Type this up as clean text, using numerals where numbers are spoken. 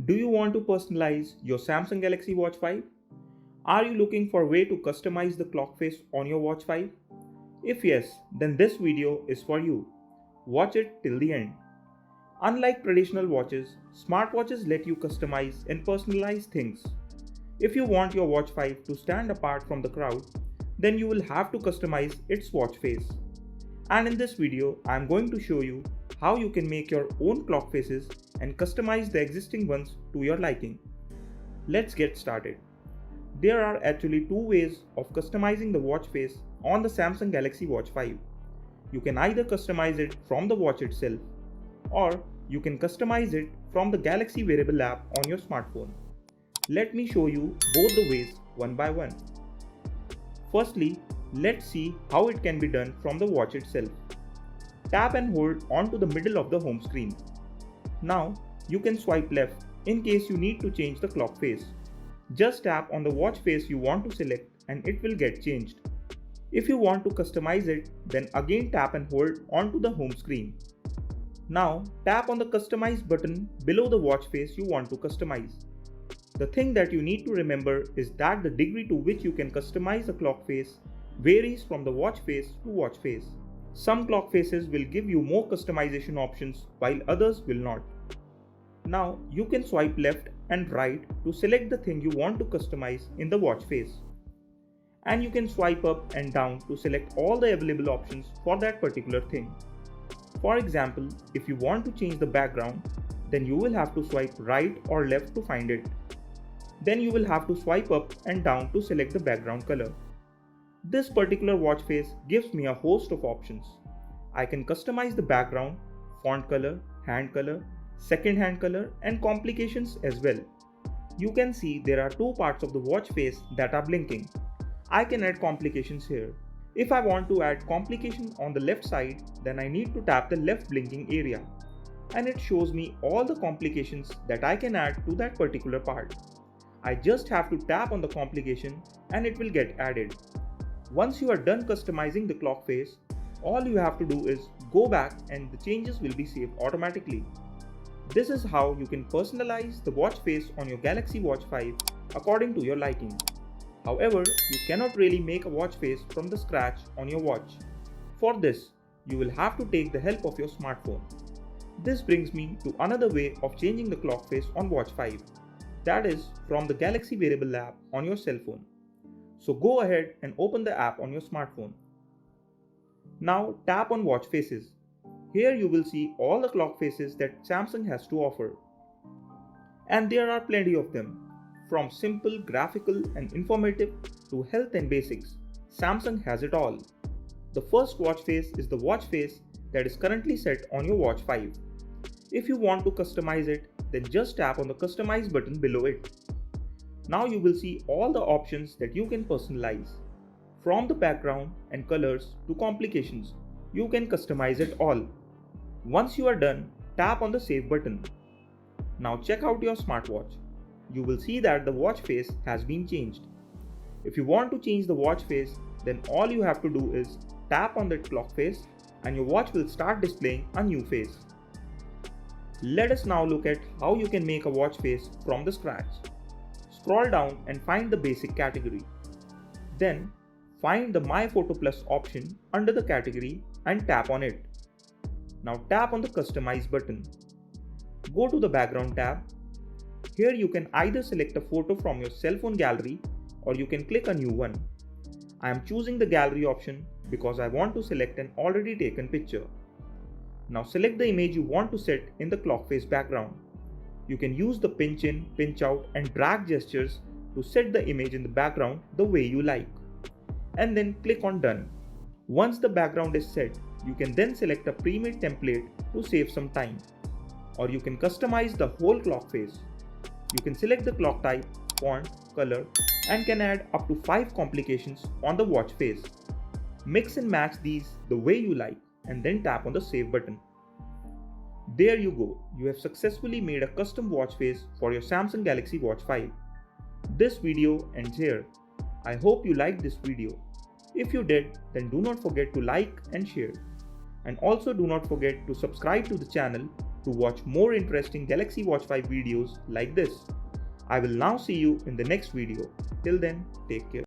Do you want to personalize your Samsung Galaxy Watch 5? Are you looking for a way to customize the clock face on your Watch 5? If yes, then this video is for you. Watch it till the end. Unlike traditional watches, smartwatches let you customize and personalize things. If you want your Watch 5 to stand apart from the crowd, then you will have to customize its watch face. And in this video, I am going to show you how you can make your own clock faces and customize the existing ones to your liking. Let's get started. There are actually two ways of customizing the watch face on the Samsung Galaxy Watch 5. You can either customize it from the watch itself, or you can customize it from the Galaxy Wearable app on your smartphone. Let me show you both the ways one by one. Firstly, let's see how it can be done from the watch itself. Tap and hold onto the middle of the home screen. Now, you can swipe left in case you need to change the clock face. Just tap on the watch face you want to select and it will get changed. If you want to customize it, then again tap and hold onto the home screen. Now, tap on the Customize button below the watch face you want to customize. The thing that you need to remember is that the degree to which you can customize a clock face varies from the watch face to watch face. Some clock faces will give you more customization options while others will not. Now you can swipe left and right to select the thing you want to customize in the watch face. And you can swipe up and down to select all the available options for that particular thing. For example, if you want to change the background, then you will have to swipe right or left to find it. Then you will have to swipe up and down to select the background color. This particular watch face gives me a host of options. I can customize the background, font color, hand color, second hand color, and complications as well. You can see there are two parts of the watch face that are blinking. I can add complications here. If I want to add complication on the left side, then I need to tap the left blinking area. And it shows me all the complications that I can add to that particular part. I just have to tap on the complication and it will get added. Once you are done customizing the clock face, all you have to do is go back and the changes will be saved automatically. This is how you can personalize the watch face on your Galaxy Watch 5 according to your liking. However, you cannot really make a watch face from the scratch on your watch. For this, you will have to take the help of your smartphone. This brings me to another way of changing the clock face on Watch 5. That is from the Galaxy Wearable app on your cell phone. So go ahead and open the app on your smartphone. Now tap on Watch Faces. Here you will see all the clock faces that Samsung has to offer. And there are plenty of them. From simple, graphical and informative to health and basics, Samsung has it all. The first watch face is the watch face that is currently set on your Watch 5. If you want to customize it, then just tap on the Customize button below it. Now you will see all the options that you can personalize. From the background and colors to complications, you can customize it all. Once you are done, tap on the Save button. Now check out your smartwatch. You will see that the watch face has been changed. If you want to change the watch face, then all you have to do is tap on that clock face and your watch will start displaying a new face. Let us now look at how you can make a watch face from the scratch. Scroll down and find the basic category. Then find the My Photo Plus option under the category and tap on it. Now tap on the Customize button. Go to the Background tab. Here you can either select a photo from your cell phone gallery or you can click a new one. I am choosing the gallery option because I want to select an already taken picture. Now select the image you want to set in the clock face background. You can use the pinch in, pinch out and drag gestures to set the image in the background the way you like. And then click on Done. Once the background is set, you can then select a pre-made template to save some time. Or you can customize the whole clock face. You can select the clock type, font, color and can add up to 5 complications on the watch face. Mix and match these the way you like and then tap on the Save button. There you go, you have successfully made a custom watch face for your Samsung Galaxy Watch 5. This video ends here. I hope you liked this video. If you did, then do not forget to like and share. And also do not forget to subscribe to the channel to watch more interesting Galaxy Watch 5 videos like this. I will now see you in the next video. Till then, take care.